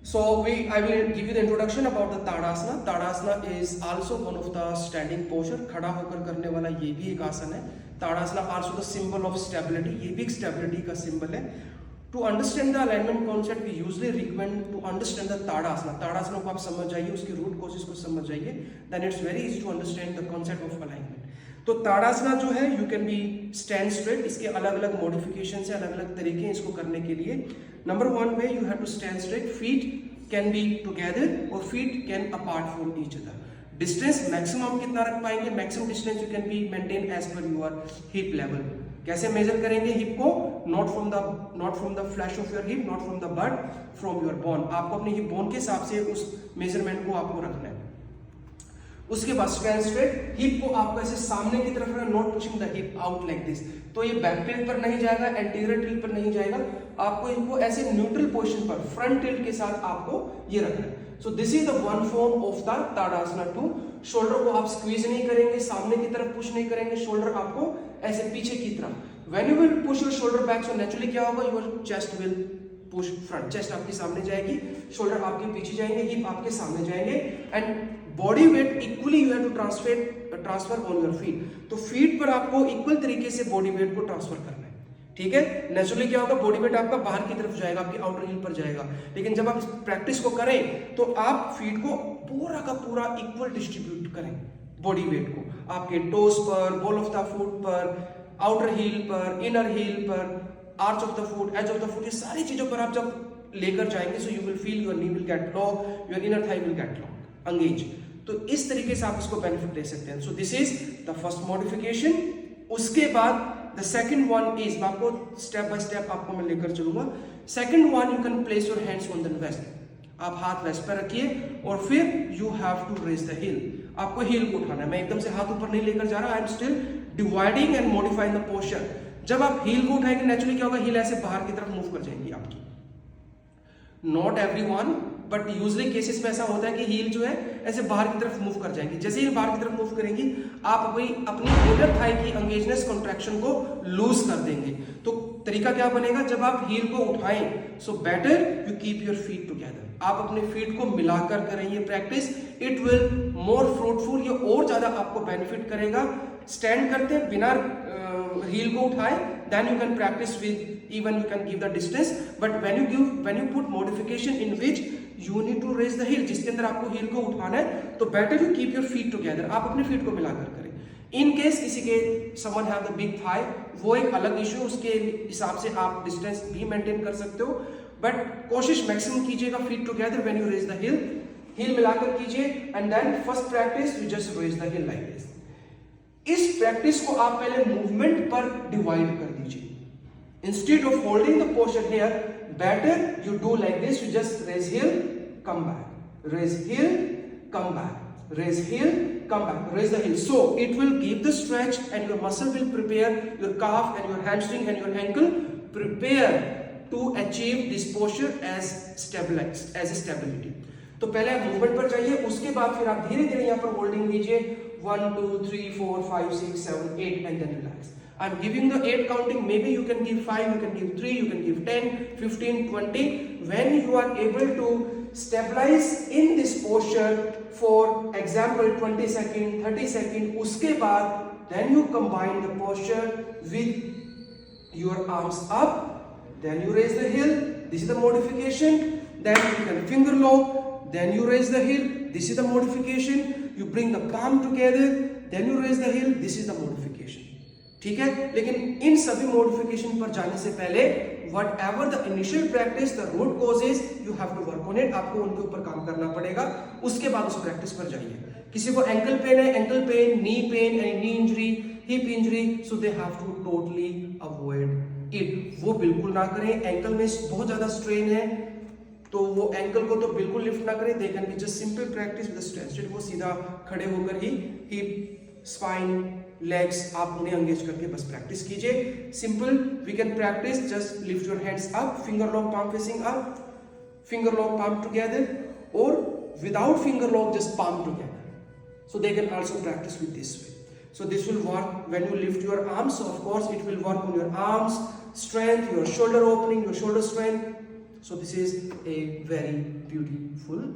I will give you the introduction about the Tadasana. Tadasana is also one of the standing posture. खड़ा होकर करने वाला ये भी एक आसन है. Tadasana also the symbol of stability. ये भी एक stability का symbol है. To understand the alignment concept, we usually recommend to understand the Tadasana. Tadasana को आप समझ जाइए, उसकी root causes को समझ जाइए. Then it's very easy to understand the concept of alignment. तो ताड़ासना जो है you can B stand straight. इसके अलग अलग मॉडिफिकेशन है, अलग अलग तरीके हैं इसको करने के लिए. Number one way you have to stand straight. Feet can be together और feet can apart from each other. Distance maximum कितना रख पाएंगे? Maximum distance you can be maintain as per your hip level. कैसे measure करेंगे hip को? Not from the flesh of your hip, not from the butt, from your bone. आपको अपने hip bone के हिसाब से उस मेजरमेंट को आपको रखना है. उसके बाद स्टैंड स्ट्रेट. हिप को आपको ऐसे सामने की तरफ रखना, not pushing the hip out like this. तो ये बैक टिल्ट पर नहीं जाएगा, एंटीरियर टिल्ट पर नहीं जाएगा. आपको इनको ऐसे न्यूट्रल पोजीशन पर फ्रंट टिल्ट के साथ आपको ये रखना है. So this is the one form of the Tadasana 2. Shoulder को आप स्क्वीज नहीं करेंगे, सामने की तरफ पुश नहीं करेंगे. शोल्डर आपको ऐसे पीछे की तरफ. When you will push your shoulder back, so naturally क्या होगा? Your chest will push front. Chest आपके सामने जाएगी, शोल्डर आपके पीछे जाएंगे, हिप आपके सामने जाएंगे. And body weight equally you have to transfer on your feet. तो फीट पर आपको इक्वल तरीके से बॉडी वेट को ट्रांसफर करना है. ठीक है. नेचुरली क्या होगा? बॉडी वेट आपका बाहर की तरफ जाएगा, आपकी आउटर हिल पर जाएगा. लेकिन जब आप इस प्रैक्टिस को करें तो आप फीट को पूरा का पूरा इक्वल डिस्ट्रीब्यूट करें बॉडी वेट को. आपके टोस पर, बॉल ऑफ द फुट पर, आउटर हील पर, इनर हील पर, arch of the foot, edge of the foot, ये सारी चीजों पर आप जब लेकर जाएंगे so you will feel your knee will get low, your inner thigh will get long, engage. तो इस तरीके से आप इसको बेनिफिट ले सकते हैं. सो this is the first modification. उसके बाद द सेकंड वन इज, मैं आपको स्टेप बाय स्टेप आपको मैं लेकर चलूंगा. Second one, you can place your hands on the waist. आप हाथ वेस्ट पर रखिए और फिर you have to raise the heel. आपको हील को उठाना है. मैं एकदम से हाथ ऊपर नहीं लेकर जा रहा. I am still dividing and modifying the posture. जब आप हील को उठाएंगे नेचुरली क्या होगा? हील ऐसे बाहर की तरफ मूव कर जाएंगी आपकी. Not everyone, but usually cases में ऐसा होता है कि हील जो है ऐसे बाहर की तरफ मूव कर जाएंगी. जैसे ही बाहर की तरफ मूव करेंगी आप अपनी इनर थाई की एंगेजनेस कॉन्ट्रैक्शन को लूज कर देंगे. तो तरीका क्या बनेगा? जब आप हील को उठाएं so better you keep your feet together. आप अपने फीट को मिलाकर करें ये practice. It will more fruitful. ये और ज्यादा आपको बेनिफिट करेगा. स्टैंड करते बिना हील को उठाए, then you can practice with, even you can give the distance, but when you put modification in which you need to raise the heel, जिसके अंदर आपको heel को उठाना है, तो better you keep your feet together. आप अपने feet को मिलाकर करें. इन केस किसी के someone have the big thigh, वो एक अलग इशू, उसके हिसाब से आप डिस्टेंस भी मेंटेन कर सकते हो. बट कोशिश मैक्सिमम कीजिएगा feet together when you raise the heel. heel मिलाकर कीजिए and then first practice you just raise the heel like this. इस प्रैक्टिस को आप पहले मूवमेंट पर डिवाइड कर दीजिए. Instead of holding the posture here, better you do like this. You just raise heel, come back, raise heel, come back, raise heel, come back, raise the heel. So it will give the stretch and your muscle will prepare, your calf and your hamstring and your ankle prepare to achieve this posture as stabilized, as a stability. तो पहले आप movement पर जाइए. उसके बाद फिर आप धीरे धीरे यहाँ पर होल्डिंग लीजिए. 1 2 3 4 5 6 7 8 and then relax. I'm giving the 8 counting. Maybe you can give 5, you can give 3, you can give 10, 15, 20. When you are able to stabilize in this posture for example 20 second, 30 second, उसके बाद then you combine the posture with your arms up, then you raise the heel. This is the modification. Then you can finger lock, then you raise the heel. This is the modification. You bring the palm together, then you raise the heel. This is the modification. ठीक है. लेकिन इन सभी modification पर जाने से पहले whatever the initial practice, the root causes, you have to work on it. आपको उनके ऊपर काम करना पड़ेगा. उसके बाद उस प्रैक्टिस पर जाइए. किसी को एंकल पेन है, ankle pain, knee pain, knee injury, hip injury, so they have to totally avoid it. वो बिल्कुल ना करें. एंकल में बहुत ज्यादा स्ट्रेन है तो वो एंकल को तो बिल्कुल लिफ्ट ना करें. They can be just simple practice with stretch. वो सीधा खड़े होकर ही हिप, स्पाइन, लेग्स आप उन्हें एंगेज करके बस प्रैक्टिस कीजिए. Simple we can practice. Just lift your hands up, finger lock, palm facing up, finger lock, palm together, or without finger lock just palm together. So they can also practice with this way. So this will work when you lift your arms. So of course it will work on your arms strength, your shoulder opening, your shoulder strength. So this is a very beautiful